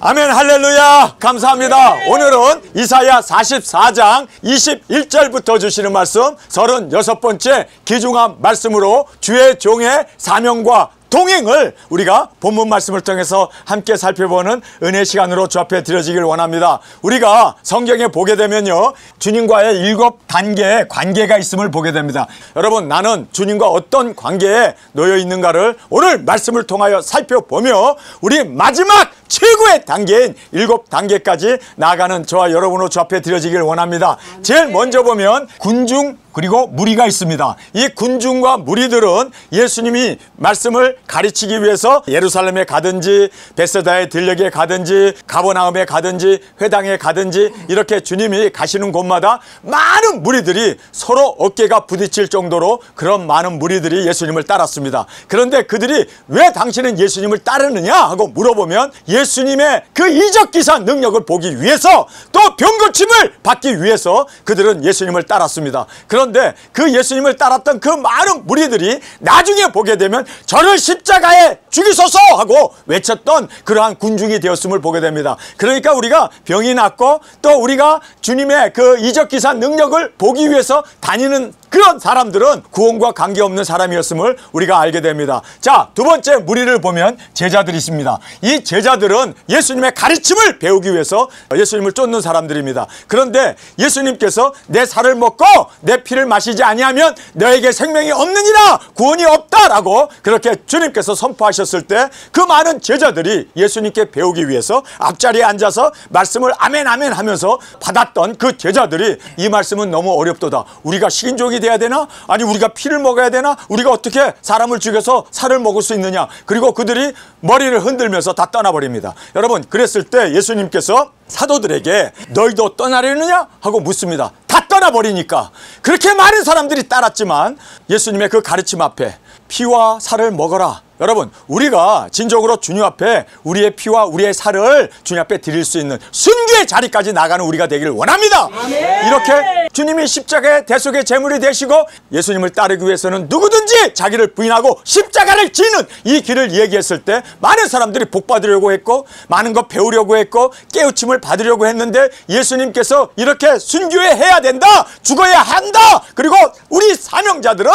아멘. 할렐루야. 감사합니다. 오늘은 이사야 44장 21절부터 주시는 말씀 36번째 귀중한 말씀으로 주의 종의 사명과 동행을 우리가 본문 말씀을 통해서 함께 살펴보는 은혜 시간으로 주 앞에 드려지길 원합니다. 우리가 성경에 보게 되면요, 주님과의 7단계의 관계가 있음을 보게 됩니다. 여러분, 나는 주님과 어떤 관계에 놓여 있는가를 오늘 말씀을 통하여 살펴보며 우리 마지막 최고의 단계인 7단계까지 나아가는 저와 여러분으로 주 앞에 드려지길 원합니다. 제일 먼저 보면 군중 그리고 무리가 있습니다. 이 군중과 무리들은 예수님이 말씀을 가르치기 위해서 예루살렘에 가든지 베세다의 들녘에 가든지 가버나움에 가든지 회당에 가든지 이렇게 주님이 가시는 곳마다 많은 무리들이 서로 어깨가 부딪힐 정도로 그런 많은 무리들이 예수님을 따랐습니다. 그런데 그들이 왜 당신은 예수님을 따르느냐 하고 물어보면 예수님의 그 이적기사 능력을 보기 위해서 또 병고침을 받기 위해서 그들은 예수님을 따랐습니다. 그런데 그 예수님을 따랐던 그 많은 무리들이 나중에 보게 되면 저를 십자가에 죽이소서 하고 외쳤던 그러한 군중이 되었음을 보게 됩니다. 그러니까 우리가 병이 낫고 또 우리가 주님의 그 이적기사 능력을 보기 위해서 다니는 그런 사람들은 구원과 관계없는 사람이었음을 우리가 알게 됩니다. 자, 두 번째 무리를 보면 제자들이 있습니다. 이 제자들은 예수님의 가르침을 배우기 위해서 예수님을 쫓는 사람들입니다. 그런데 예수님께서 내 살을 먹고 내 피를 마시지 아니하면 너에게 생명이 없느니라, 구원이 없다라고 그렇게 주님께서 선포하셨을 때 그 많은 제자들이 예수님께 배우기 위해서 앞자리에 앉아서 말씀을 아멘 아멘 하면서 받았던 그 제자들이 이 말씀은 너무 어렵도다. 우리가 식인종이 돼야 되나? 아니 우리가 피를 먹어야 되나? 우리가 어떻게 사람을 죽여서 살을 먹을 수 있느냐? 그리고 그들이 머리를 흔들면서 다 떠나버립니다. 여러분, 그랬을 때 예수님께서 사도들에게 너희도 떠나려느냐? 하고 묻습니다. 다 떠나버리니까. 그렇게 많은 사람들이 따랐지만 예수님의 그 가르침 앞에 피와 살을 먹어라. 여러분, 우리가 진정으로 주님 앞에 우리의 피와 우리의 살을 주님 앞에 드릴 수 있는 순교의 자리까지 나가는 우리가 되기를 원합니다. 아멘. 이렇게 주님이 십자가의 대속의 제물이 되시고 예수님을 따르기 위해서는 누구든지 자기를 부인하고 십자가를 지는 이 길을 얘기했을 때 많은 사람들이 복 받으려고 했고 많은 것 배우려고 했고 깨우침을 받으려고 했는데 예수님께서 이렇게 순교해야 된다, 죽어야 한다, 그리고 우리 사명자들은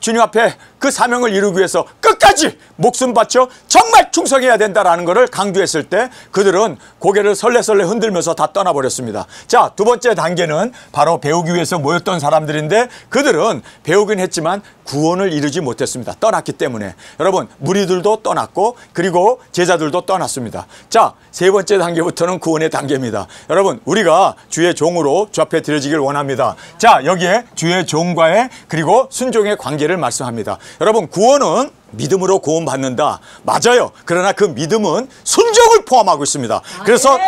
주님 앞에 그 사명을 이루기 위해서 끝까지 목숨 바쳐 정말 충성해야 된다라는 것을 강조했을 때 그들은 고개를 설레설레 흔들면서 다 떠나버렸습니다. 자, 두 번째 단계는 바로 배우기 위해서 모였던 사람들인데 그들은 배우긴 했지만 구원을 이루지 못했습니다. 떠났기 때문에. 여러분, 무리들도 떠났고 그리고 제자들도 떠났습니다. 자, 세 번째 단계부터는 구원의 단계입니다. 여러분, 우리가 주의 종으로 주 앞에 드려지길 원합니다. 자, 여기에 주의 종과의 그리고 순종의 관계를 말씀합니다. 여러분, 구원은 믿음으로 구원받는다. 맞아요. 그러나 그 믿음은 순종을 포함하고 있습니다. 그래서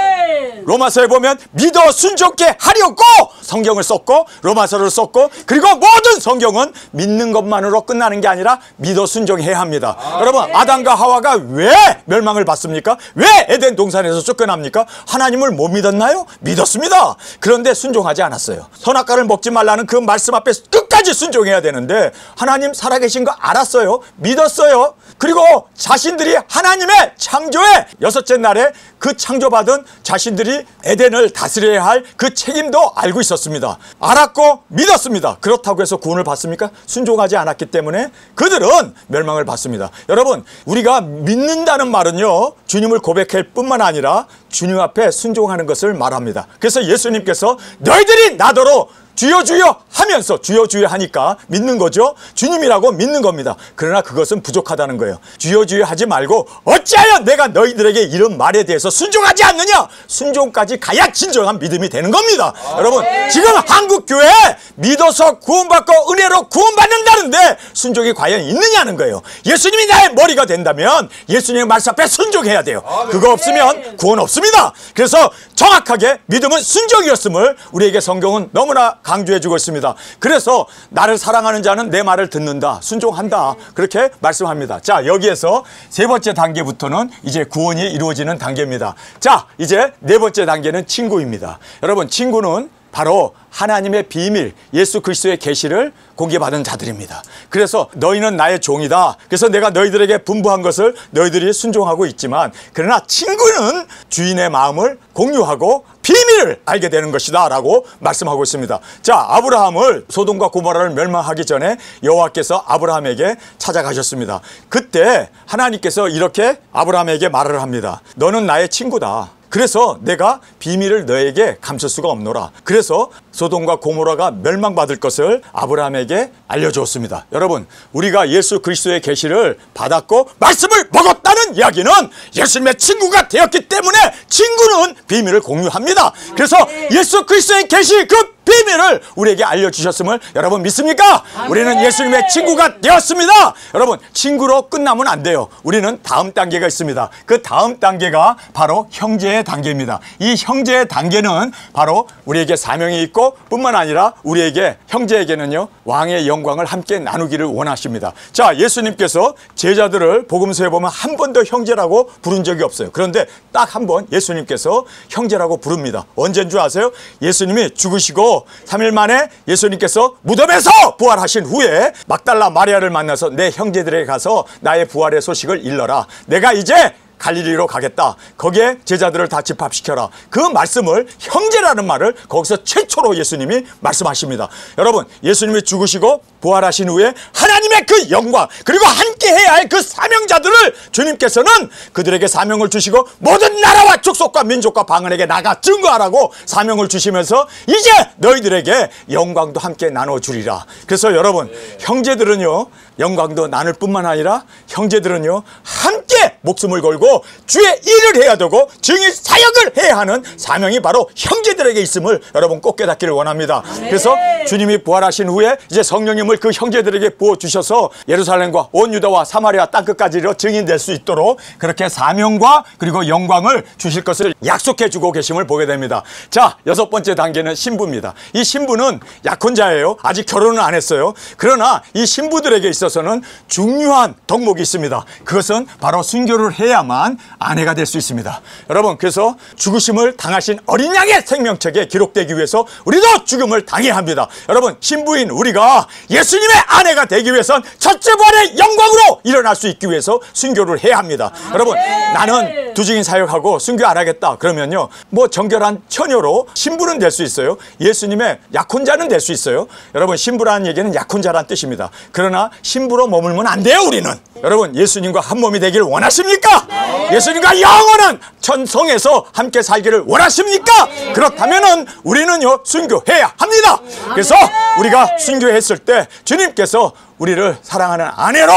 로마서에 보면 믿어 순종케 하려고 성경을 썼고 로마서를 썼고 그리고 모든 성경은 믿는 것만으로 끝나는 게 아니라 믿어 순종해야 합니다. 여러분, 아담과 하와가 왜 멸망을 받습니까? 왜 에덴 동산에서 쫓겨납니까? 하나님을 못 믿었나요? 믿었습니다. 그런데 순종하지 않았어요. 선악과를 먹지 말라는 그 말씀 앞에 끝까지 순종해야 되는데 하나님 살아계신 거 알았어요. 믿었어요. 그리고 자신들이 하나님의 창조의 6째 날에 그 창조받은 자신들이 에덴을 다스려야 할 그 책임도 알고 있었습니다. 알았고 믿었습니다. 그렇다고 해서 구원을 받습니까? 순종하지 않았기 때문에 그들은 멸망을 받습니다. 여러분, 우리가 믿는다는 말은요, 주님을 고백할 뿐만 아니라 주님 앞에 순종하는 것을 말합니다. 그래서 예수님께서 너희들이 나더러 주여 주여 하면서 주여 주여 하니까 믿는 거죠. 주님이라고 믿는 겁니다. 그러나 그것은 부족하다는 거예요. 주여 주여 하지 말고 어찌하여 내가 너희들에게 이런 말에 대해서 순종하지 않느냐? 순종까지 가야 진정한 믿음이 되는 겁니다. 여러분, 지금 한국교회에 믿어서 구원받고 은혜로 구원받는다는데 순종이 과연 있느냐는 거예요. 예수님이 나의 머리가 된다면 예수님의 말씀 앞에 순종해야 돼요. 그거 없으면 구원 없습니다. 그래서 정확하게 믿음은 순종이었음을 우리에게 성경은 너무나 강조해주고 있습니다. 그래서 나를 사랑하는 자는 내 말을 듣는다, 순종한다, 그렇게 말씀합니다. 자, 여기에서 세 번째 단계부터는 이제 구원이 이루어지는 단계입니다. 자, 이제 네 번째 단계는 친구입니다. 여러분, 친구는 바로 하나님의 비밀, 예수 그리스도의 계시를 공개받은 자들입니다. 그래서 너희는 나의 종이다. 그래서 내가 너희들에게 분부한 것을 너희들이 순종하고 있지만, 그러나 친구는 주인의 마음을 공유하고 비밀을 알게 되는 것이다 라고 말씀하고 있습니다. 자, 아브라함을 소돔과 고모라를 멸망하기 전에 여호와께서 아브라함에게 찾아가셨습니다. 그때 하나님께서 이렇게 아브라함에게 말을 합니다. 너는 나의 친구다. 그래서 내가 비밀을 너에게 감출 수가 없노라. 그래서 소돔과 고모라가 멸망받을 것을 아브라함에게 알려주었습니다. 여러분, 우리가 예수 그리스도의 계시를 받았고 말씀을 먹었다는 이야기는 예수님의 친구가 되었기 때문에 친구는 비밀을 공유합니다. 그래서 예수 그리스도의 계시, 그 비밀을 우리에게 알려주셨음을 여러분 믿습니까? 우리는 예수님의 친구가 되었습니다. 여러분, 친구로 끝나면 안 돼요. 우리는 다음 단계가 있습니다. 그 다음 단계가 바로 형제의 단계입니다. 이 형제의 단계는 바로 우리에게 사명이 있고 뿐만 아니라 우리에게, 형제에게는요, 왕의 영광을 함께 나누기를 원하십니다. 자, 예수님께서 제자들을 복음서에 보면 한 번도 형제라고 부른 적이 없어요. 그런데 딱 한 번 예수님께서 형제라고 부릅니다. 언제인 줄 아세요? 예수님이 죽으시고 3일 만에 예수님께서 무덤에서 부활하신 후에 막달라 마리아를 만나서 내 형제들에게 가서 나의 부활의 소식을 일러라. 내가 이제 갈릴리로 가겠다. 거기에 제자들을 다 집합시켜라. 그 말씀을, 형제라는 말을 거기서 최초로 예수님이 말씀하십니다. 여러분, 예수님이 죽으시고 부활하신 후에 하나님의 그 영광, 그리고 함께 해야 할 그 사명자들을 주님께서는 그들에게 사명을 주시고 모든 나라와 족속과 민족과 방언에게 나가 증거하라고 사명을 주시면서 이제 너희들에게 영광도 함께 나눠주리라. 그래서 여러분, 형제들은요, 영광도 나눌 뿐만 아니라 형제들은요, 함께 목숨을 걸고 주의 일을 해야 되고 증인 사역을 해야 하는 사명이 바로 형제들에게 있음을 여러분 꼭 깨닫기를 원합니다. 그래서 주님이 부활하신 후에 이제 성령님을 그 형제들에게 부어주셔서 예루살렘과 온 유다와 사마리아 땅끝까지로 증인될 수 있도록 그렇게 사명과 그리고 영광을 주실 것을 약속해 주고 계심을 보게 됩니다. 자, 6번째 단계는 신부입니다. 이 신부는 약혼자예요. 아직 결혼은 안 했어요. 그러나 이 신부들에게 있어서는 중요한 덕목이 있습니다. 그것은 바로 순교를 해야만 아내가 될 수 있습니다. 여러분, 그래서 죽으심을 당하신 어린 양의 생명책에 기록되기 위해서 우리도 죽음을 당해야 합니다. 여러분, 신부인 우리가 예수님의 아내가 되기 위해선 첫째 부활의 영광으로 일어날 수 있기 위해서 순교를 해야 합니다. 여러분, 나는 두증인 사역하고 순교 안 하겠다 그러면요, 뭐 정결한 처녀로 신부는 될 수 있어요. 예수님의 약혼자는 될 수 있어요. 여러분, 신부라는 얘기는 약혼자란 뜻입니다. 그러나 신부로 머물면 안 돼요. 우리는, 여러분, 예수님과 한 몸이 되기를 원하십니까? 예수님과 영원한 천성에서 함께 살기를 원하십니까? 그렇다면은 우리는요, 순교해야 합니다. 그래서 우리가 순교했을 때 주님께서 우리를 사랑하는 아내로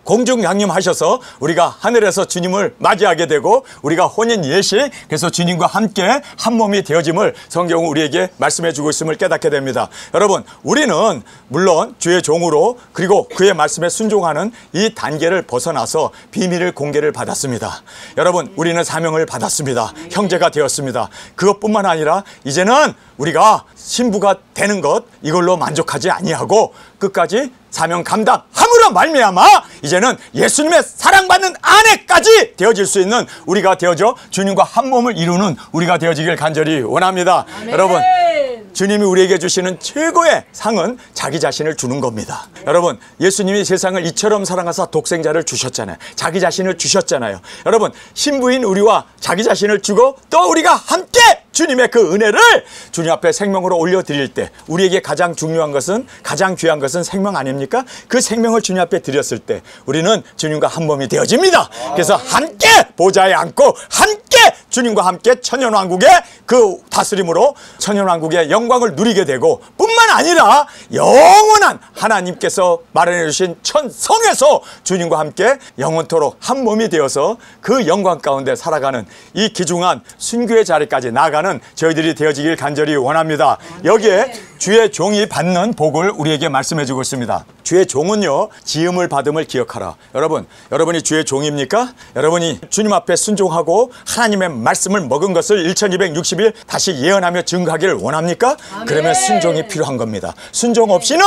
공중 양림하셔서 우리가 하늘에서 주님을 맞이하게 되고 우리가 혼인 예식, 그래서 주님과 함께 한 몸이 되어짐을 성경은 우리에게 말씀해 주고 있음을 깨닫게 됩니다. 여러분, 우리는 물론 주의 종으로 그리고 그의 말씀에 순종하는 이 단계를 벗어나서 비밀을 공개를 받았습니다. 여러분, 우리는 사명을 받았습니다. 형제가 되었습니다. 그것뿐만 아니라 이제는 우리가 신부가 되는 것, 이걸로 만족하지 아니하고 끝까지 사명 감당함으로 말미암아 이제는 예수님의 사랑받는 아내까지 되어질 수 있는 우리가 되어져 주님과 한 몸을 이루는 우리가 되어지길 간절히 원합니다. 아멘. 여러분, 주님이 우리에게 주시는 최고의 상은 자기 자신을 주는 겁니다. 여러분, 예수님이 세상을 이처럼 사랑하사 독생자를 주셨잖아요. 자기 자신을 주셨잖아요. 여러분, 신부인 우리와 자기 자신을 주고 또 우리가 함께 주님의 그 은혜를 주님 앞에 생명으로 올려드릴 때 우리에게 가장 중요한 것은, 가장 귀한 것은 생명 아닙니까? 그 생명을 주님 앞에 드렸을 때 우리는 주님과 한 몸이 되어집니다. 그래서 함께 보좌에 앉고 함께 주님과 함께 천년왕국의 그 다스림으로 천년왕국의 영광을 누리게 되고 뿐만 아니라 영원한 하나님께서 마련해 주신 천성에서 주님과 함께 영원토록 한 몸이 되어서 그 영광 가운데 살아가는 이 귀중한 순교의 자리까지 나아가는 저희들이 되어지길 간절히 원합니다. 여기에 주의 종이 받는 복을 우리에게 말씀해 주고 있습니다. 주의 종은요, 지음을 받음을 기억하라. 여러분, 여러분이 주의 종입니까? 여러분이 주님 앞에 순종하고 하나님의 말씀을 먹은 것을 1260일 다시 예언하며 증거하기를 원합니까? 그러면 순종이 필요한 겁니다. 순종 없이는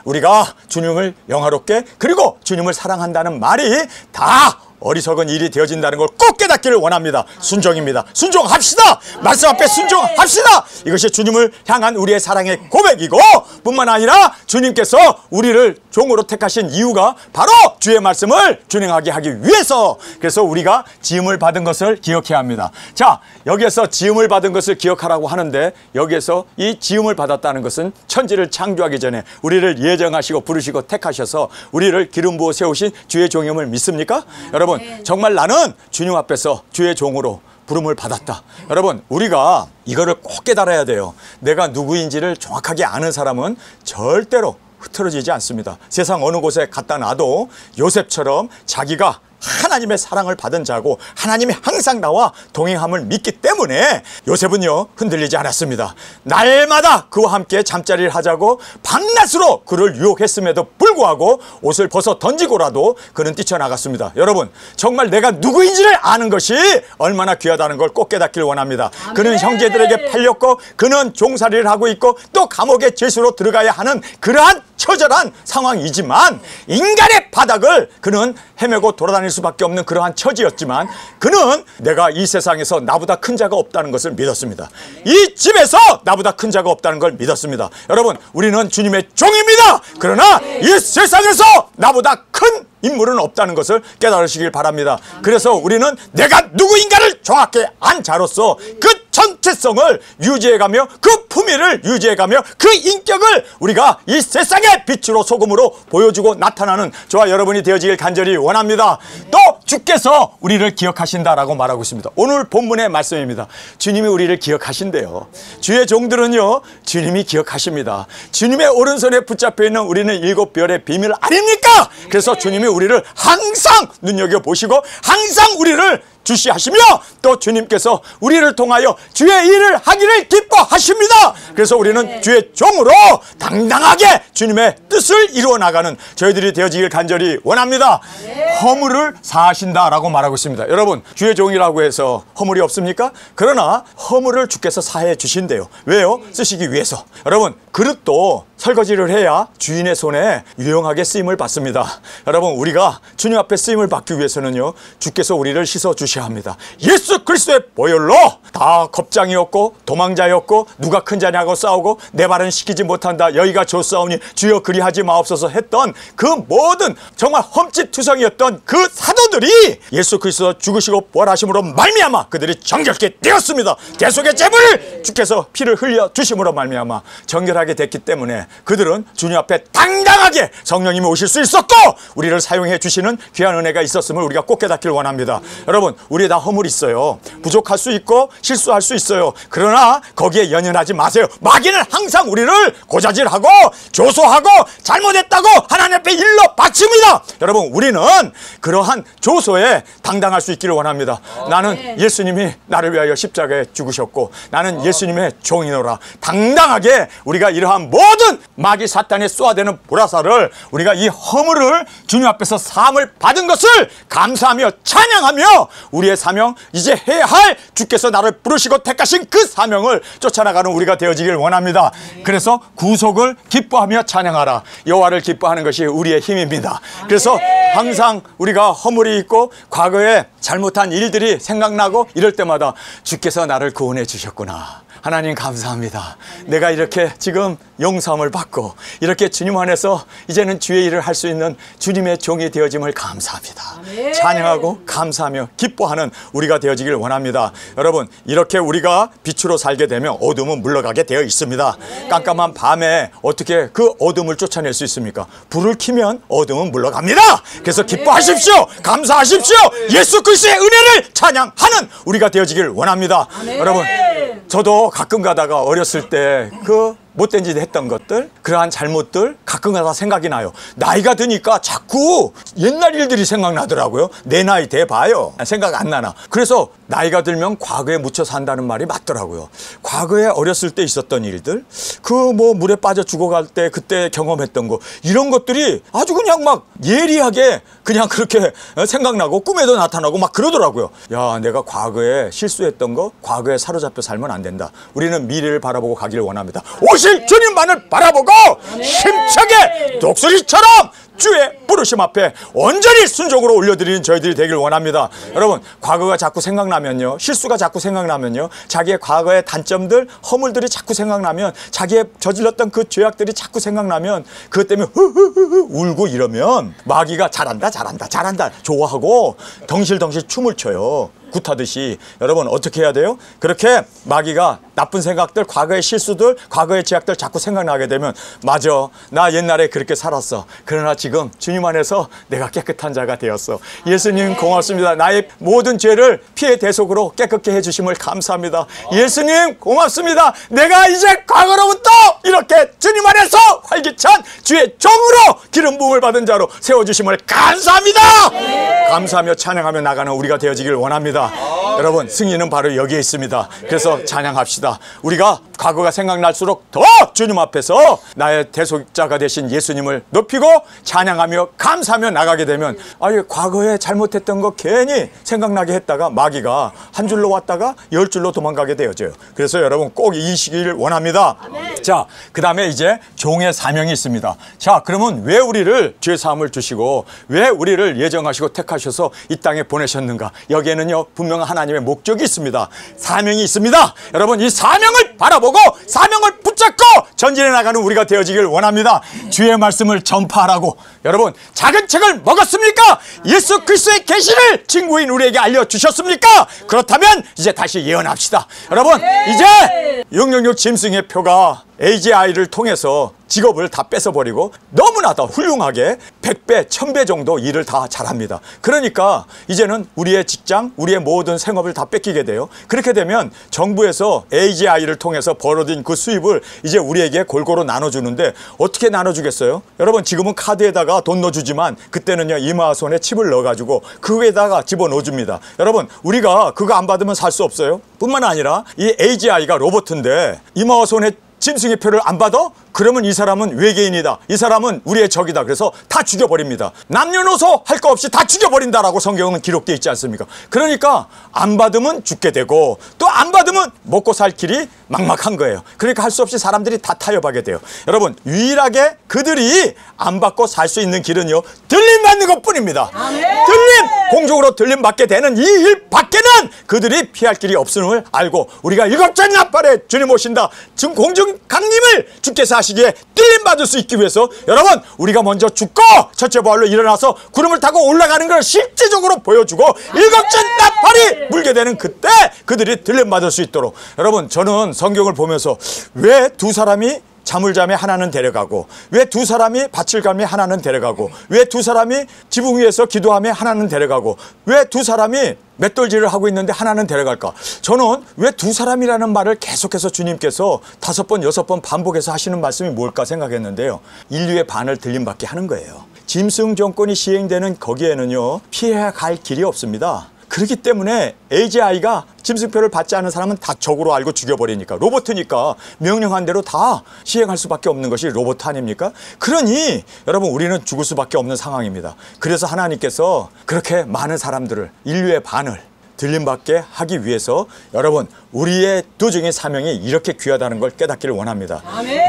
우리가 주님을 영화롭게 그리고 주님을 사랑한다는 말이 다 어리석은 일이 되어진다는 걸 꼭 깨닫기를 원합니다. 순종입니다. 순종합시다. 말씀 앞에 순종합시다. 이것이 주님을 향한 우리의 사랑의 고백이고, 뿐만 아니라 주님께서 우리를 종으로 택하신 이유가 바로 주의 말씀을 준행하게 하기 위해서. 그래서 우리가 지음을 받은 것을 기억해야 합니다. 자, 여기에서 지음을 받은 것을 기억하라고 하는데, 여기에서 이 지음을 받았다는 것은 천지를 창조하기 전에 우리를 예정하시고 부르시고 택하셔서 우리를 기름 부어 세우신 주의 종임을 믿습니까? 여러분, 정말 나는 주님 앞에서 주의 종으로 부름을 받았다. 여러분, 우리가 이거를 꼭 깨달아야 돼요. 내가 누구인지를 정확하게 아는 사람은 절대로 흐트러지지 않습니다. 세상 어느 곳에 갖다 놔도 요셉처럼 자기가 하나님의 사랑을 받은 자고 하나님이 항상 나와 동행함을 믿기 때문에 요셉은요, 흔들리지 않았습니다. 날마다 그와 함께 잠자리를 하자고 밤낮으로 그를 유혹했음에도 불구하고 옷을 벗어 던지고라도 그는 뛰쳐나갔습니다. 여러분, 정말 내가 누구인지를 아는 것이 얼마나 귀하다는 걸 꼭 깨닫기를 원합니다. 그는 형제들에게 팔렸고 그는 종살이를 하고 있고 또 감옥의 죄수로 들어가야 하는 그러한 처절한 상황이지만, 인간의 바닥을 그는 헤매고 돌아다닐 수밖에 없는 그러한 처지였지만, 그는 내가 이 세상에서 나보다 큰 자가 없다는 것을 믿었습니다. 이 집에서 나보다 큰 자가 없다는 걸 믿었습니다. 여러분, 우리는 주님의 종입니다. 그러나 이 세상에서 나보다 큰 인물은 없다는 것을 깨달으시길 바랍니다. 그래서 우리는 내가 누구인가를 정확히 안 자로서 그 전체성을 유지해가며 그 품위를 유지해가며 그 인격을 우리가 이 세상의 빛으로 소금으로 보여주고 나타나는 저와 여러분이 되어지길 간절히 원합니다. 또 주께서 우리를 기억하신다라고 말하고 있습니다. 오늘 본문의 말씀입니다. 주님이 우리를 기억하신대요. 주의 종들은요, 주님이 기억하십니다. 주님의 오른손에 붙잡혀 있는 우리는 일곱 별의 비밀 아닙니까? 그래서 주님이 우리를 항상 눈여겨보시고 항상 우리를 주시하시며 또 주님께서 우리를 통하여 주의 일을 하기를 기뻐하십니다. 그래서 우리는 주의 종으로 당당하게 주님의 뜻을 이루어 나가는 저희들이 되어지길 간절히 원합니다. 허물을 사하신다라고 말하고 있습니다. 여러분, 주의 종이라고 해서 허물이 없습니까? 그러나 허물을 주께서 사해 주신대요. 왜요? 쓰시기 위해서. 여러분, 그릇도 설거지를 해야 주인의 손에 유용하게 쓰임을 받습니다. 여러분, 우리가 주님 앞에 쓰임을 받기 위해서는요, 주께서 우리를 씻어 주셔야 합니다. 예수 그리스도의 보혈로 다 겁장이었고 도망자였고 누가 큰 자냐고 싸우고 내 발은 시키지 못한다 여기가 좋사오니 주여 그리하지 마옵소서 했던 그 모든 정말 험짓투성이었던 그 사도들이 예수 그리스도 죽으시고 부활하심으로 말미암아 그들이 정결케 되었습니다. 대속의 제물을 주께서 피를 흘려 주심으로 말미암아 정결하게 됐기 때문에 그들은 주님 앞에 당당하게 성령님이 오실 수 있었고 우리를 사용해 주시는 귀한 은혜가 있었음을 우리가 꼭 깨닫기를 원합니다. 여러분, 우리 다 허물이 있어요. 부족할 수 있고 실수할 수 있어요. 그러나 거기에 연연하지 마세요. 마귀는 항상 우리를 고자질하고 조소하고 잘못했다고 하나님 앞에 일러 바칩니다. 여러분, 우리는 그러한 조소에 당당할 수 있기를 원합니다. 나는 예수님이 나를 위하여 십자가에 죽으셨고 나는 예수님의 종이노라. 당당하게 우리가 이러한 모든 마귀 사탄에 쏘아대는 보라사를 우리가 이 허물을 주님 앞에서 사함을 받은 것을 감사하며 찬양하며 우리의 사명, 이제 해야 할 주께서 나를 부르시고 택하신 그 사명을 쫓아나가는 우리가 되어지길 원합니다. 그래서 구속을 기뻐하며 찬양하라. 여호와를 기뻐하는 것이 우리의 힘입니다. 그래서 항상 우리가 허물이 있고 과거에 잘못한 일들이 생각나고 이럴 때마다 주께서 나를 구원해 주셨구나. 하나님 감사합니다. 내가 이렇게 지금 용서함을 받고 이렇게 주님 안에서 이제는 주의 일을 할 수 있는 주님의 종이 되어짐을 감사합니다. 찬양하고 감사하며 기뻐하는 우리가 되어지길 원합니다. 여러분, 이렇게 우리가 빛으로 살게 되면 어둠은 물러가게 되어 있습니다. 깜깜한 밤에 어떻게 그 어둠을 쫓아낼 수 있습니까? 불을 켜면 어둠은 물러갑니다. 그래서 기뻐하십시오. 감사하십시오. 예수 그리스도의 은혜를 찬양하는 우리가 되어지길 원합니다. 여러분, 저도 가끔 가다가 어렸을 때 그 못된 짓 했던 것들, 그러한 잘못들 가끔 가다 생각이 나요. 나이가 드니까 자꾸 옛날 일들이 생각나더라고요. 내 나이 돼봐요. 생각 안 나나. 그래서 나이가 들면 과거에 묻혀 산다는 말이 맞더라고요. 과거에 어렸을 때 있었던 일들, 그 뭐 물에 빠져 죽어갈 때 그때 경험했던 거, 이런 것들이 아주 그냥 막 예리하게 그냥 그렇게 생각나고 꿈에도 나타나고 막 그러더라고요. 야, 내가 과거에 실수했던 거, 과거에 사로잡혀 살면 안 된다. 우리는 미래를 바라보고 가기를 원합니다. 오실 주님만을 바라보고 힘차게 독수리처럼 주의 부르심 앞에 온전히 순종으로 올려드리는 저희들이 되길 원합니다. 여러분, 과거가 자꾸 생각나면요, 실수가 자꾸 생각나면요, 자기의 과거의 단점들, 허물들이 자꾸 생각나면, 자기의 저질렀던 그 죄악들이 자꾸 생각나면 그것 때문에 울고 이러면 마귀가 잘한다 좋아하고 덩실덩실 춤을 춰요. 굿하듯이. 여러분, 어떻게 해야 돼요? 그렇게 마귀가 나쁜 생각들, 과거의 실수들, 과거의 죄악들 자꾸 생각나게 되면, 맞아, 나 옛날에 그렇게 살았어. 그러나 지금 주님 안에서 내가 깨끗한 자가 되었어. 예수님 고맙습니다. 나의 모든 죄를 피해 대속으로 깨끗게 해주심을 감사합니다. 예수님 고맙습니다. 내가 이제 과거로부터 이렇게 주님 안에서 활기찬 주의 종으로 기름 부음을 받은 자로 세워주심을 감사합니다. 감사하며 찬양하며 나가는 우리가 되어지길 원합니다. 여러분, 승리는 바로 여기에 있습니다. 그래서 찬양합시다. 우리가 과거가 생각날수록 더 주님 앞에서 나의 대속자가 되신 예수님을 높이고 찬양하며 감사하며 나가게 되면, 아니, 과거에 잘못했던 거 괜히 생각나게 했다가 마귀가 한 줄로 왔다가 10줄로 도망가게 되어져요. 그래서 여러분 꼭 이기시기를 원합니다. 자, 그 다음에 이제 종의 사명이 있습니다. 자, 그러면 왜 우리를 죄 사함을 주시고 왜 우리를 예정하시고 택하셔서 이 땅에 보내셨는가? 여기에는요 분명 하나님의 목적이 있습니다. 사명이 있습니다. 여러분, 이 사명을 바라보고 사명을 붙잡고 전진해 나가는 우리가 되어지길 원합니다. 주의 말씀을 전파하라고. 여러분, 작은 책을 먹었습니까? 예수 그리스도의 계시를 친구인 우리에게 알려주셨습니까? 그렇다면 이제 다시 예언합시다. 여러분, 이제 666 짐승의 표가 AGI를 통해서 직업을 다 뺏어버리고 너무나 더 훌륭하게 100배, 1000배 정도 일을 다 잘합니다. 그러니까 이제는 우리의 직장, 우리의 모든 생업을 다 뺏기게 돼요. 그렇게 되면 정부에서 AGI를 통해서 벌어진 그 수입을 이제 우리에게 골고루 나눠주는데, 어떻게 나눠주겠어요? 여러분, 지금은 카드에다가 돈 넣어주지만 그때는요 이마손에 칩을 넣어가지고 그 위에다가 집어넣어줍니다. 여러분, 우리가 그거 안 받으면 살 수 없어요. 뿐만 아니라 이 AGI가 로봇인데 이마손에 짐승의 표를 안 받아? 그러면 이 사람은 외계인이다. 이 사람은 우리의 적이다. 그래서 다 죽여버립니다. 남녀노소 할 거 없이 다 죽여버린다라고 성경은 기록되어 있지 않습니까? 그러니까 안 받으면 죽게 되고 또 안 받으면 먹고 살 길이 막막한 거예요. 그러니까 할 수 없이 사람들이 다 타협하게 돼요. 여러분, 유일하게 그들이 안 받고 살 수 있는 길은요 들림 받는 것뿐입니다. 들림! 공적으로 들림 받게 되는 이 일 밖에는 그들이 피할 길이 없음을 알고 우리가 일곱째 나팔에 주님 오신다. 지금 공중 강림을 주께서 하시기에 뜰림 받을 수 있기 위해서 여러분, 우리가 먼저 죽고 첫째 부활로 일어나서 구름을 타고 올라가는 걸 실제적으로 보여주고 일곱째 나팔이 물게 되는 그때 그들이 뜰림 받을 수 있도록. 여러분, 저는 성경을 보면서 왜 두 사람이 잠을 자매 하나는 데려가고, 왜 두 사람이 밭을 갈매 하나는 데려가고, 왜 두 사람이 지붕 위에서 기도하며 하나는 데려가고, 왜 두 사람이 맷돌질을 하고 있는데 하나는 데려갈까? 저는 왜 두 사람이라는 말을 계속해서 주님께서 5번, 6번 반복해서 하시는 말씀이 뭘까 생각했는데요. 인류의 반을 들림받게 하는 거예요. 짐승 정권이 시행되는 거기에는요 피해야 갈 길이 없습니다. 그렇기 때문에 AGI가 짐승표를 받지 않은 사람은 다 적으로 알고 죽여버리니까, 로봇이니까 명령한 대로 다 시행할 수밖에 없는 것이 로봇 아닙니까? 그러니 여러분, 우리는 죽을 수밖에 없는 상황입니다. 그래서 하나님께서 그렇게 많은 사람들을, 인류의 반을 들림받게 하기 위해서 여러분, 우리의 도중의 사명이 이렇게 귀하다는 걸 깨닫기를 원합니다.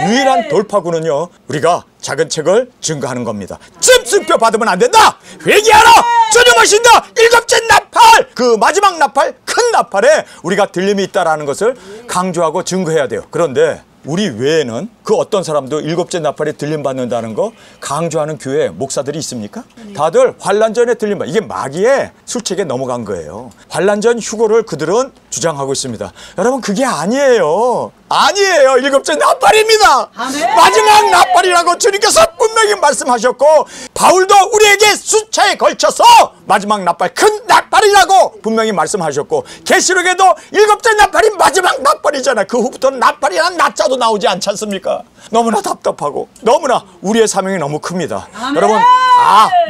유일한 돌파구는요 우리가 작은 책을 증거하는 겁니다. 짐승표 받으면 안 된다. 회개하라. 주님 오신다. 일곱째 나팔, 그 마지막 나팔, 큰 나팔에 우리가 들림이 있다라는 것을 강조하고 증거해야 돼요. 그런데 우리 외에는 그 어떤 사람도 일곱째 나팔에 들림받는다는 거 강조하는 교회 목사들이 있습니까? 다들 환란전에 들림받, 이게 마귀의 술책에 넘어간 거예요. 환란전 휴고를 그들은 주장하고 있습니다. 여러분, 그게 아니에요. 아니에요. 일곱째 나팔입니다. 마지막 나팔이라고 주님께서 분명히 말씀하셨고, 바울도 우리에게 수차에 걸쳐서 마지막 나팔, 큰 나팔이라고 분명히 말씀하셨고, 계시록에도 일곱째 나팔이 마지막 나팔이잖아요. 그 후부터는 나팔이란 나자도 나오지 않지 않습니까? 너무나 답답하고 너무나 우리의 사명이 너무 큽니다. 여러분,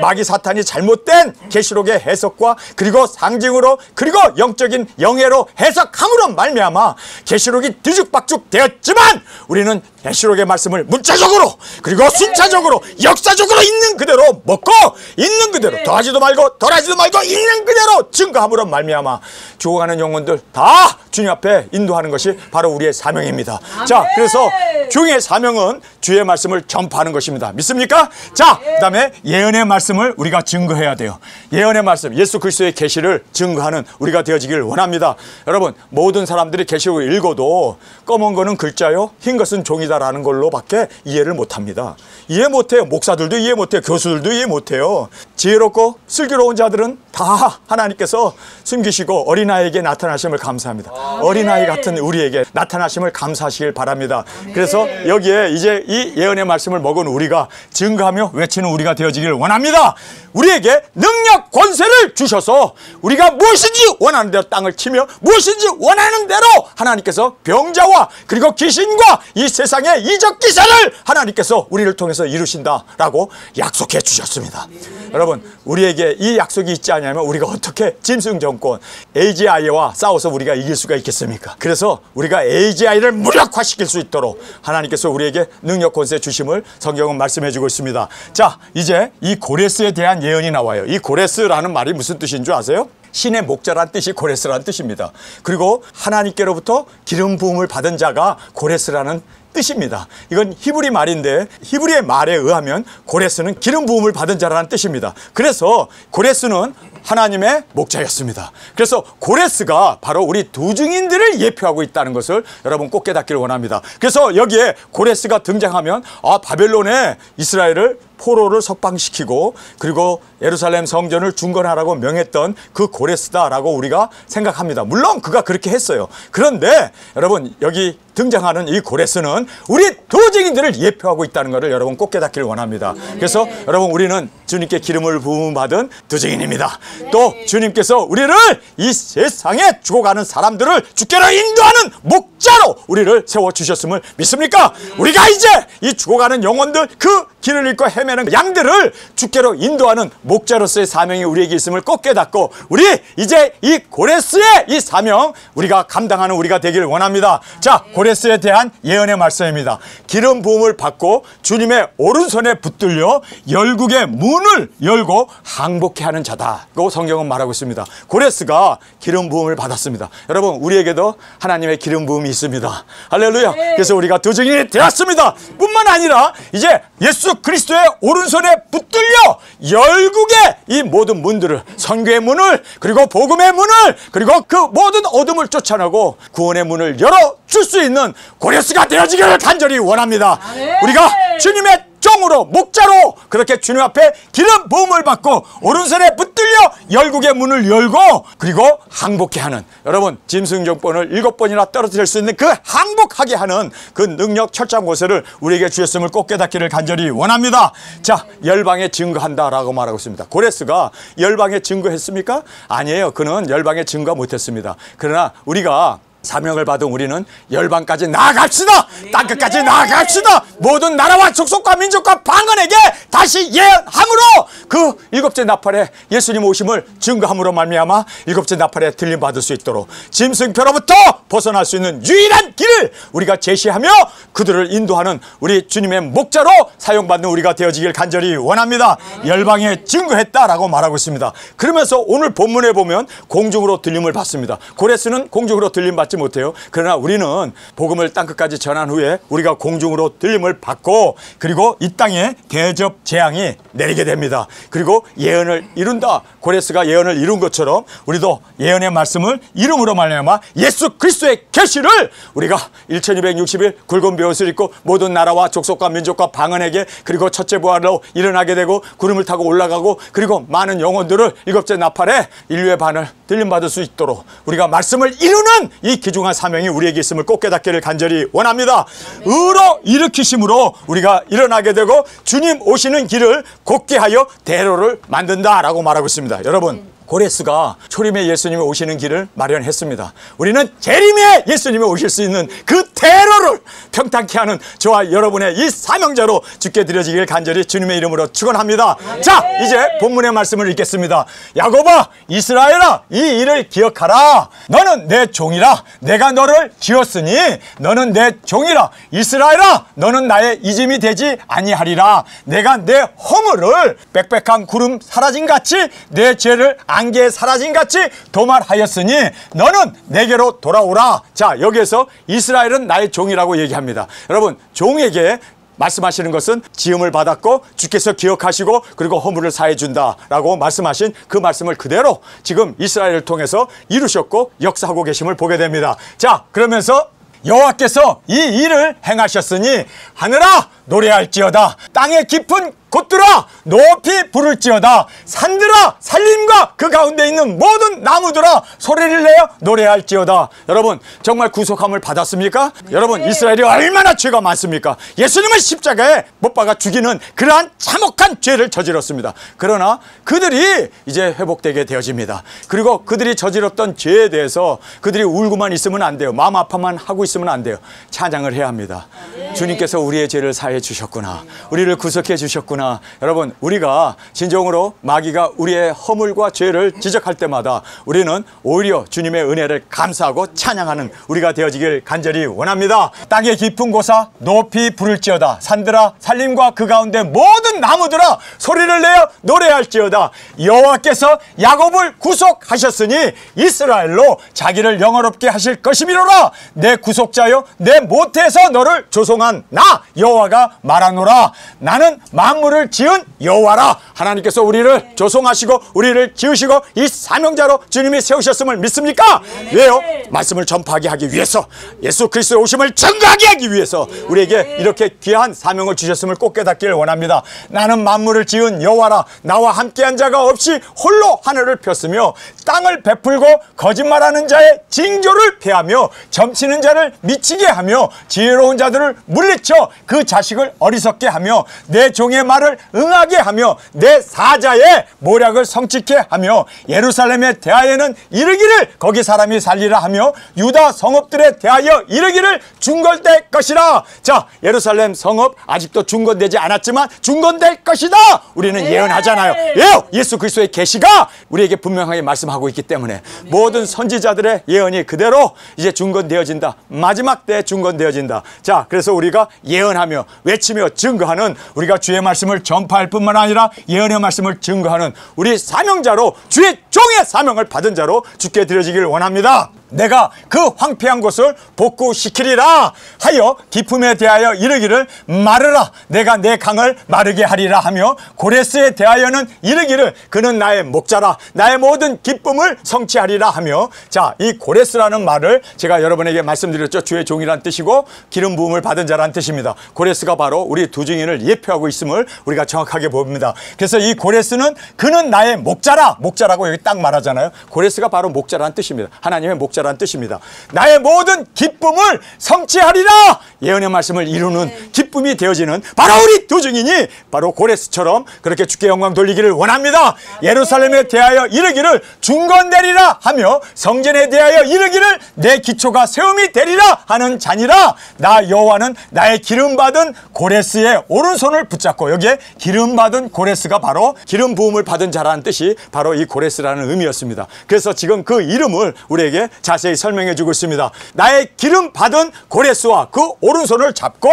마귀 사탄이 잘못된 계시록의 해석과 그리고 상징으로 그리고 영적인 영예로 해석함으로 말미암아 계시록이 뒤죽박죽 되었지만, 우리는 계시록의 말씀을 문자적으로 그리고 순차적으로 역사적으로 있는 그대로 먹고 있는 그대로 더하지도 말고 덜하지도 말고 있는 그대로 증거함으로 말미암아 죽어가는 영혼들 다 주님 앞에 인도하는 것이 바로 우리의 사명입니다. 자, 그래서 중의 사명은 주의 말씀을 전파하는 것입니다. 믿습니까? 자, 그 다음에 예언의 말씀을 우리가 증거해야 돼요. 예언의 말씀, 예수 그리스도의 계시를 증거하는 우리가 되어지길 원합니다. 여러분, 모든 사람들이 계시록을 읽어도 검은 거는 글자요, 흰 것은 종이다라는 걸로밖에 이해를 못합니다. 이해 못해요. 목사들도 이해 못해요. 교수들도 이해 못해요. 지혜롭고 슬기로운 자들은 다 하나님께서 숨기시고 어린아이에게 나타나심을 감사합니다. 어린아이 같은 우리에게 나타나심을 감사하시길 바랍니다. 그래서 여기에 이제 이 예언의 말씀을 먹은 우리가 증거하며 외치는 우리가 되어지길 원합니다. 우리에게 능력 권세를 주셔서 우리가 무엇인지 원하는 대로 땅을 치며 무엇인지 원하는 대로 하나님께서 병자와 그리고 귀신과 이 세상의 이적 기사를 하나님께서 우리를 통해서 이루신다라고 약속해 주셨습니다. 여러분, 우리에게 이 약속이 있지 않냐면 우리가 어떻게 짐승 정권 AGI와 싸워서 우리가 이길 수가 있겠습니까? 그래서 우리가 AGI를 무력화시킬 수 있도록 하나님께서 우리에게 능력 권세 주심을 성경은 말씀해 주고 있습니다. 자, 이제 이 고레스에 대한 예언이 나와요. 이 고레스라는 말이 무슨 뜻인 줄 아세요? 신의 목자란 뜻이 고레스라는 뜻입니다. 그리고 하나님께로부터 기름 부음을 받은 자가 고레스라는 뜻입니다. 이건 히브리 말인데 히브리의 말에 의하면 고레스는 기름 부음을 받은 자라는 뜻입니다. 그래서 고레스는 하나님의 목자였습니다. 그래서 고레스가 바로 우리 두 증인들을 예표하고 있다는 것을 여러분 꼭 깨닫기를 원합니다. 그래서 여기에 고레스가 등장하면 바벨론에 이스라엘을 포로를 석방시키고 그리고 예루살렘 성전을 중건하라고 명했던 그 고레스다라고 우리가 생각합니다. 물론 그가 그렇게 했어요. 그런데 여러분, 여기 등장하는 이 고레스는 우리 두 증인들을 예표하고 있다는 것을 여러분 꼭 깨닫기를 원합니다. 그래서 여러분, 우리는 주님께 기름을 부음받은 두 증인입니다. 또 주님께서 우리를 이 세상에 죽어가는 사람들을 주께로 인도하는 목자로 우리를 세워주셨음을 믿습니까? 우리가 이제 이 죽어가는 영혼들, 그 길을 잃고 헤매는 양들을 주께로 인도하는 목자로서의 사명이 우리에게 있음을 꼭 깨닫고 우리 이제 이 고레스의 이 사명 우리가 감당하는 우리가 되기를 원합니다. 자, 고레스에 대한 예언의 말씀입니다. 기름 부음을 받고 주님의 오른손에 붙들려 열국의 문을 열고 항복케 하는 자다고 성경은 말하고 있습니다. 고레스가 기름 부음을 받았습니다. 여러분, 우리에게도 하나님의 기름 부음이 있습니다. 할렐루야. 그래서 우리가 두 증인이 되었습니다. 뿐만 아니라 이제 예수 그리스도의 오른손에 붙들려 열국의 이 모든 문들을, 선교의 문을, 그리고 복음의 문을, 그리고 그 모든 어둠을 쫓아내고 구원의 문을 열어줄 수 있는 고레스가 되어지기를 간절히 원합니다. 우리가 주님의 종으로, 목자로 그렇게 주님 앞에 기름 부음을 받고 오른손에 붙들려 열국의 문을 열고 그리고 항복케 하는, 여러분, 짐승 정권을 7번이나 떨어뜨릴 수 있는 그 항복하게 하는 그 능력, 철장, 권세를 우리에게 주셨음을 꼭 깨닫기를 간절히 원합니다. 자, 열방에 증거한다라고 말하고 있습니다. 고레스가 열방에 증거했습니까? 아니에요. 그는 열방에 증거 못했습니다. 그러나 우리가 사명을 받은 우리는 열방까지 나아갑시다. 땅끝까지 나아갑시다. 모든 나라와 족속과 민족과 방언에게 다시 예언함으로 그 일곱째 나팔에 예수님 오심을 증거함으로 말미암아 일곱째 나팔에 들림받을 수 있도록 짐승표로부터 벗어날 수 있는 유일한 길을 우리가 제시하며 그들을 인도하는 우리 주님의 목자로 사용받는 우리가 되어지길 간절히 원합니다. 열방에 증거했다라고 말하고 있습니다. 그러면서 오늘 본문에 보면 공중으로 들림을 받습니다. 고레스는 공중으로 들림받지 못해요. 그러나 우리는 복음을 땅끝까지 전한 후에 우리가 공중으로 들림을 받고 그리고 이 땅에 대접 재앙이 내리게 됩니다. 그리고 예언을 이룬다. 고레스가 예언을 이룬 것처럼 우리도 예언의 말씀을 이름으로 말미암아 예수 그리스도의 계시를 우리가 1260일 굵은 벼옷을 입고 모든 나라와 족속과 민족과 방언에게 그리고 첫째 부활로 일어나게 되고 구름을 타고 올라가고 그리고 많은 영혼들을 일곱째 나팔에 인류의 반을 들림받을 수 있도록 우리가 말씀을 이루는 이 귀중한 사명이 우리에게 있음을 꼭 깨닫기를 간절히 원합니다. 의로 일으키심으로 우리가 일어나게 되고 주님 오시는 길을 곧게 하여 대로를 만든다라고 말하고 있습니다. 여러분, 고레스가 초림의 예수님이 오시는 길을 마련했습니다. 우리는 재림의 예수님이 오실 수 있는 그 대로를 평탄케 하는 저와 여러분의 이 사명자로 주께 드려지길 간절히 주님의 이름으로 축원합니다. 자, 이제 본문의 말씀을 읽겠습니다. 야곱아, 이스라엘아, 이 일을 기억하라. 너는 내 종이라. 내가 너를 지었으니 너는 내 종이라. 이스라엘아, 너는 나의 이짐이 되지 아니하리라. 내가 내 허물을 빽빽한 구름 사라짐같이 내 죄를 안개에 사라짐같이 도말하였으니 너는 내게로 돌아오라. 자, 여기에서 이스라엘은 나의 종이라고 얘기합니다. 여러분, 종에게 말씀하시는 것은 지음을 받았고 주께서 기억하시고 그리고 허물을 사해 준다라고 말씀하신 그 말씀을 그대로 지금 이스라엘을 통해서 이루셨고 역사하고 계심을 보게 됩니다. 자, 그러면서 여호와께서 이 일을 행하셨으니 하늘아 노래할지어다. 땅의 깊은 곳들아 높이 부를지어다. 산들아 산림과 그 가운데 있는 모든 나무들아 소리를 내어 노래할지어다. 여러분, 정말 구속함을 받았습니까? 네. 여러분, 이스라엘이 얼마나 죄가 많습니까? 예수님을 십자가에 못 박아 죽이는 그러한 참혹한 죄를 저질렀습니다. 그러나 그들이 이제 회복되게 되어집니다. 그리고 그들이 저질렀던 죄에 대해서 그들이 울고만 있으면 안 돼요. 마음 아파만 하고 있으면 안 돼요. 찬양을 해야 합니다. 네. 주님께서 우리의 죄를 사해 주셨구나. 우리를 구속해 주셨구나. 여러분, 우리가 진정으로 마귀가 우리의 허물과 죄를 지적할 때마다 우리는 오히려 주님의 은혜를 감사하고 찬양하는 우리가 되어지길 간절히 원합니다. 땅의 깊은 곳아 높이 부를지어다. 산들아 산림과 그 가운데 모든 나무들아 소리를 내어 노래할지어다. 여호와께서 야곱을 구속하셨으니 이스라엘로 자기를 영화롭게 하실 것이미로라. 내 구속자여 내 모태에서 너를 조성한 나 여호와가 말하노라. 나는 만물을 지은 여호와라. 하나님께서 우리를 조성하시고 우리를 지으시고 이 사명자로 주님이 세우셨음을 믿습니까? 왜요? 말씀을 전파하게 하기 위해서, 예수 그리스도의 오심을 증거하게 하기 위해서 우리에게 이렇게 귀한 사명을 주셨음을 꼭 깨닫기를 원합니다. 나는 만물을 지은 여호와라. 나와 함께한 자가 없이 홀로 하늘을 폈으며 땅을 베풀고 거짓말하는 자의 징조를 패하며 점치는 자를 미치게 하며 지혜로운 자들을 물리쳐 그 자식을 어리석게 하며 내 종의 말을 응하게 하며 내 사자의 모략을 성취케 하며 예루살렘에 대하여는 이르기를 거기 사람이 살리라 하며 유다 성읍들에 대하여 이르기를 중건될 것이라. 자, 예루살렘 성읍 아직도 중건되지 않았지만 중건될 것이다. 우리는 예언하잖아요. 왜요? 예수 그리스도의 계시가 우리에게 분명하게 말씀하고 있기 때문에 모든 선지자들의 예언이 그대로 이제 중건되어진다. 마지막 때 중건되어진다. 자, 그래서 우리가 예언하며 외치며 증거하는, 우리가 주의 말씀을 전파할 뿐만 아니라 예언의 말씀을 증거하는 우리 사명자로, 주의 종의 사명을 받은 자로 주께 드려지기를 원합니다. 내가 그 황폐한 곳을 복구시키리라 하여 기품에 대하여 이르기를 마르라. 내가 내 강을 마르게 하리라 하며 고레스에 대하여는 이르기를 그는 나의 목자라. 나의 모든 기쁨을 성취하리라 하며, 자, 이 고레스라는 말을 제가 여러분에게 말씀드렸죠. 주의 종이란 뜻이고 기름 부음을 받은 자란 뜻입니다. 고레스가 바로 우리 두 증인을 예표하고 있음을 우리가 정확하게 봅니다. 그래서 이 고레스는 그는 나의 목자라. 목자라고 여기 딱 말하잖아요. 고레스가 바로 목자라는 뜻입니다. 하나님의 목자 라는 뜻입니다. 나의 모든 기쁨을 성취하리라. 예언의 말씀을 이루는 기쁨이 되어지는 바로 우리 두 증인이 바로 고레스처럼 그렇게 주께 영광 돌리기를 원합니다. 예루살렘에 대하여 이르기를 중건되리라 하며 성전에 대하여 이르기를 내 기초가 세움이 되리라 하는 자니라. 나 여호와는 나의 기름 받은 고레스의 오른손을 붙잡고, 여기에 기름 받은 고레스가 바로 기름 부음을 받은 자라는 뜻이 바로 이 고레스라는 의미였습니다. 그래서 지금 그 이름을 우리에게 자세히 설명해 주고 있습니다. 나의 기름 받은 고레스와 그 오른손을 잡고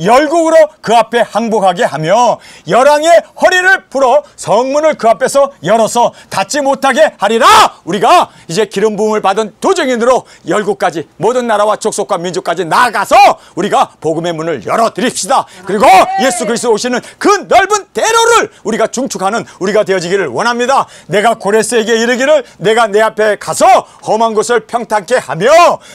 열국으로 그 앞에 항복하게 하며 열왕의 허리를 풀어 성문을 그 앞에서 열어서 닫지 못하게 하리라. 우리가 이제 기름 부음을 받은 두 증인으로 열국까지, 모든 나라와 족속과 민족까지 나아가서 우리가 복음의 문을 열어 드립시다. 그리고 예수 그리스도 오시는 그 넓은 대로를 우리가 중축하는 우리가 되어지기를 원합니다. 내가 고레스에게 이르기를 내가 내 앞에 가서 험한 곳을 평탄케 하며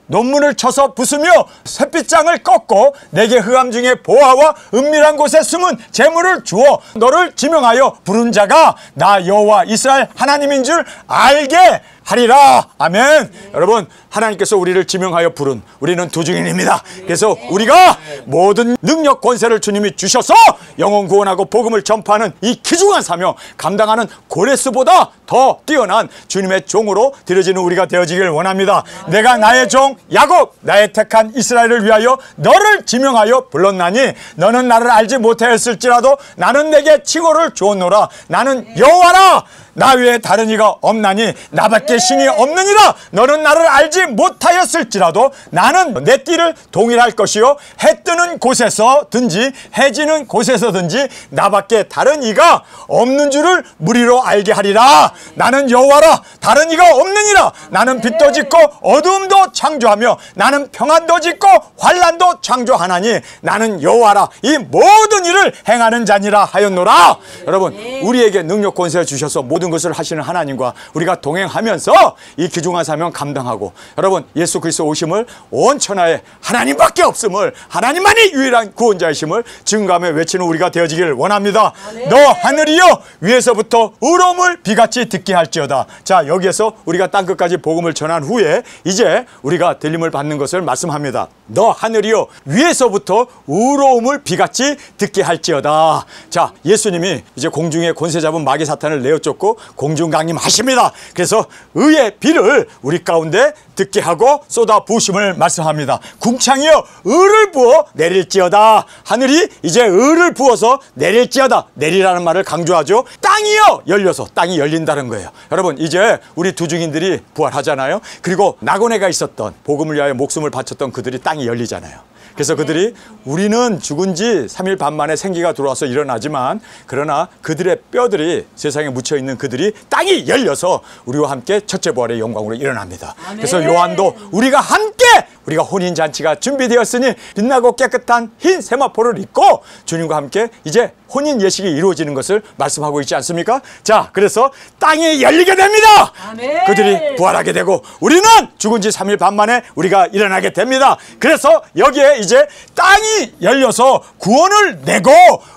논문을 쳐서 부수며 쇠빗장을 꺾고 내게 흑암 중에 보화와 은밀한 곳에 숨은 재물을 주어 너를 지명하여 부른 자가 나 여호와 이스라엘 하나님인 줄 알게 하리라. 아멘. 여러분, 하나님께서 우리를 지명하여 부른 우리는 두 증인입니다. 그래서 우리가 모든 능력 권세를 주님이 주셔서 영혼 구원하고 복음을 전파하는 이 귀중한 사명 감당하는 고레스보다 더 뛰어난 주님의 종으로 드려지는 우리가 되어지길 원합니다. 내가 나의 종 야곱 나의 택한 이스라엘을 위하여 너를 지명하여 불렀나니 너는 나를 알지 못하였을지라도 나는 내게 칭호를 주었노라. 나는 여호와라. 나 외에 다른 이가 없나니 나밖에 신이 없느니라. 너는 나를 알지 못하였을지라도 나는 내 띠를 동일할 것이요 해 뜨는 곳에서든지 해 지는 곳에서든지 나밖에 다른 이가 없는 줄을 무리로 알게 하리라. 나는 여호와라. 다른 이가 없느니라. 나는 빛도 짓고 어두움도 창조하며 나는 평안도 짓고 환난도 창조하나니 나는 여호와라. 이 모든 일을 행하는 자니라 하였노라. 여러분, 우리에게 능력 권세를 주셔서 모든 것을 하시는 하나님과 우리가 동행하면서 이 귀중한 사명 감당하고, 여러분, 예수 그리스도 오심을 온 천하에 하나님밖에 없음을, 하나님만이 유일한 구원자이심을 증거하며 외치는 우리가 되어지기를 원합니다. 너 하늘이여 위에서부터 의로움을 비같이 듣게 할지어다. 자, 여기에서 우리가 땅끝까지 복음을 전한 후에 이제 우리가 들림을 받는 것을 말씀합니다. 너 하늘이여 위에서부터 의로움을 비같이 듣게 할지어다. 자, 예수님이 이제 공중에 권세 잡은 마귀 사탄을 내어 쫓고 공중 강림하십니다. 그래서 의의 비를 우리 가운데 듣게 하고 쏟아 부으심을 말씀합니다. 궁창이여 의를 부어 내릴지어다. 하늘이 이제 의를 부어서 내릴지어다. 내리라는 말을 강조하죠. 땅이여 열려서, 땅이 열린다는 거예요. 여러분, 이제 우리 두 증인들이 부활하잖아요. 그리고 나고네가 있었던, 복음을 위하여 목숨을 바쳤던 그들이 땅이 열리잖아요. 그래서 그들이 우리는 죽은 지 3일 반 만에 생기가 들어와서 일어나지만, 그러나 그들의 뼈들이 세상에 묻혀있는 그들이 땅이 열려서 우리와 함께 첫째 부활의 영광으로 일어납니다. 그래서 요한도 우리가 함께, 우리가 혼인잔치가 준비되었으니 빛나고 깨끗한 흰 세마포를 입고 주님과 함께 이제 혼인 예식이 이루어지는 것을 말씀하고 있지 않습니까? 자, 그래서 땅이 열리게 됩니다. 아멘. 그들이 부활하게 되고 우리는 죽은 지 3일 반 만에 우리가 일어나게 됩니다. 그래서 여기에 이제 땅이 열려서 구원을 내고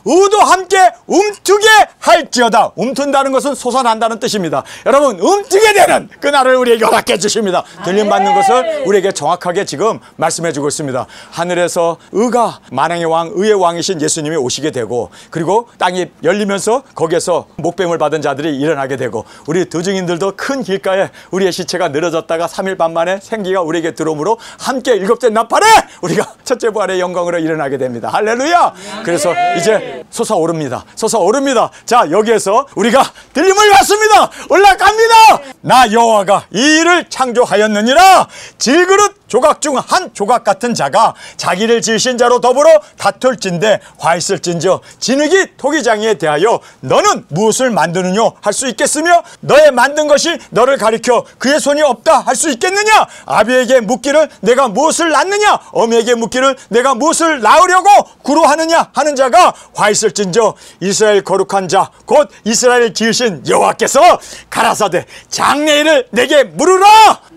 의도 함께 움트게 할지어다. 움튼다는 것은 솟아난다는 뜻입니다. 여러분, 움트게 되는 그날을 우리에게 허락해 주십니다. 들림받는 것을 우리에게 정확하게 지금 말씀해 주고 있습니다. 하늘에서 의가, 만왕의 왕, 의의 왕이신 예수님이 오시게 되고, 그리고 땅이 열리면서 거기에서 목뱀을 받은 자들이 일어나게 되고, 우리 두 증인들도 큰 길가에 우리의 시체가 늘어졌다가 3일 반 만에 생기가 우리에게 들어오므로 함께 일곱째 나팔에 우리가 첫째 부활의 영광으로 일어나게 됩니다. 할렐루야. 그래서 이제 솟아오릅니다. 솟아오릅니다. 자, 여기에서 우리가 들림을 받습니다. 올라갑니다. 나 여호와가 이 일을 창조하였느니라. 질그릇 조각 중 한 조각 같은 자가 자기를 지으신 자로 더불어 다툴진대 화있을진저 진흙이 토기장이에 대하여 너는 무엇을 만드느냐 할 수 있겠으며 너의 만든 것이 너를 가리켜 그의 손이 없다 할 수 있겠느냐. 아비에게 묻기를 내가 무엇을 낳느냐, 어미에게 묻기를 내가 무엇을 낳으려고 구로하느냐 하는 자가 화있을진저 이스라엘 거룩한 자 곧 이스라엘 지으신 여호와께서 가라사대 장래일을 내게 물으라.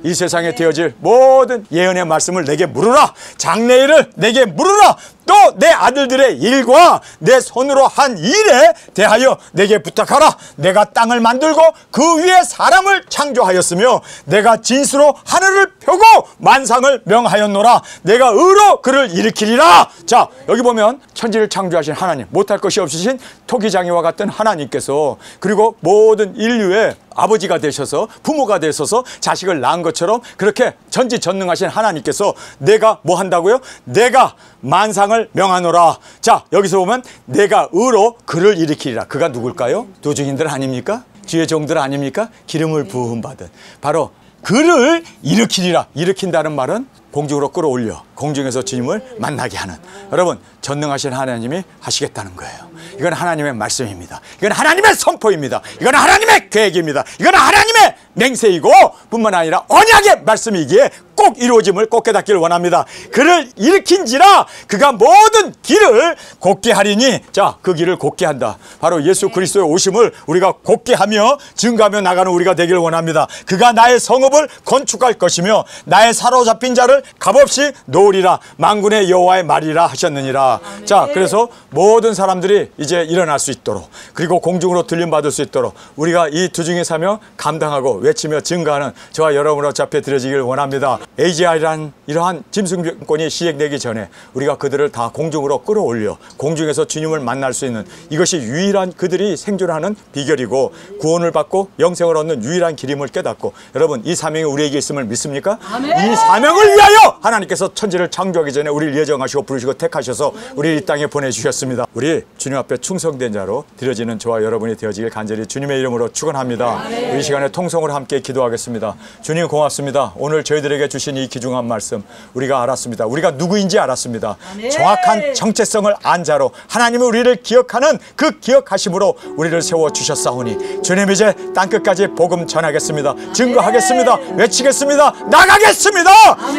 이 세상에 되어질 모든 예언의 말씀을 내게 물으라. 장래일을 내게 물으라. 또 내 아들들의 일과 내 손으로 한 일에 대하여 내게 부탁하라. 내가 땅을 만들고 그 위에 사람을 창조하였으며 내가 진수로 하늘을 펴고 만상을 명하였노라. 내가 의로 그를 일으키리라. 자, 여기 보면 천지를 창조하신 하나님, 못할 것이 없으신 토기장이와 같은 하나님께서, 그리고 모든 인류의 아버지가 되셔서 부모가 되셔서 자식을 낳은 것처럼 그렇게 전지전능하신 하나님께서 내가 뭐 한다고요? 내가 만상을 명하노라. 자, 여기서 보면 내가 의로 그를 일으키리라. 그가 누굴까요? 두 증인들 아닙니까? 주의 종들 아닙니까? 기름을 부음 받은 바로 그를 일으키리라. 일으킨다는 말은 공중으로 끌어올려 공중에서 주님을 만나게 하는, 여러분, 전능하신 하나님이 하시겠다는 거예요. 이건 하나님의 말씀입니다. 이건 하나님의 선포입니다. 이건 하나님의 계획입니다. 이건 하나님의 맹세이고 뿐만 아니라 언약의 말씀이기에 꼭 꼭 이루어짐을 꼭 깨닫기를 원합니다. 그를 일으킨지라 그가 모든 길을 곧게 하리니, 자, 그 길을 곧게 한다. 바로 예수 그리스도의 오심을 우리가 곧게 하며 증거하며 나가는 우리가 되기를 원합니다. 그가 나의 성읍을 건축할 것이며 나의 사로잡힌 자를 값없이 놓으리라. 만군의 여호와의 말이라 하셨느니라. 자, 그래서 모든 사람들이 이제 일어날 수 있도록, 그리고 공중으로 들림받을 수 있도록 우리가 이 두중의 사명 감당하고 외치며 증거하는 저와 여러분 어차피 드려지기를 원합니다. AGI라는 이러한 짐승권이 시행되기 전에 우리가 그들을 다 공중으로 끌어올려 공중에서 주님을 만날 수 있는, 이것이 유일한 그들이 생존하는 비결이고 구원을 받고 영생을 얻는 유일한 길임을 깨닫고, 여러분 이 사명이 우리에게 있음을 믿습니까? 아멘. 이 사명을 위하여 하나님께서 천지를 창조하기 전에 우리를 예정하시고 부르시고 택하셔서 우리를 이 땅에 보내주셨습니다. 우리 주님 앞에 충성된 자로 드려지는 저와 여러분이 되어지길 간절히 주님의 이름으로 축원합니다. 우리 시간에 통성으로 함께 기도하겠습니다. 주님 고맙습니다. 오늘 저희들에게 주신 이 귀중한 말씀 우리가 알았습니다. 우리가 누구인지 알았습니다. 정확한 정체성을 안 자로 하나님이 우리를 기억하는 그 기억하심으로 우리를 세워주셨사오니 주님 이제 땅끝까지 복음 전하겠습니다. 증거하겠습니다. 외치겠습니다. 나가겠습니다.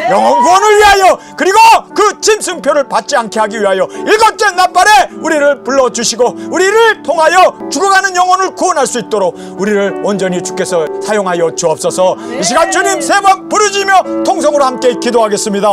영혼 구원을 위하여, 그리고 그 짐승표를 받지 않게 하기 위하여 일곱째 날발에 우리를 불러주시고 우리를 통하여 죽어가는 영혼을 구원할 수 있도록 우리를 온전히 주께서 사용하여 주옵소서. 이 시간 주님 세 번 부르짖으며 통성으로 함께 기도하겠습니다.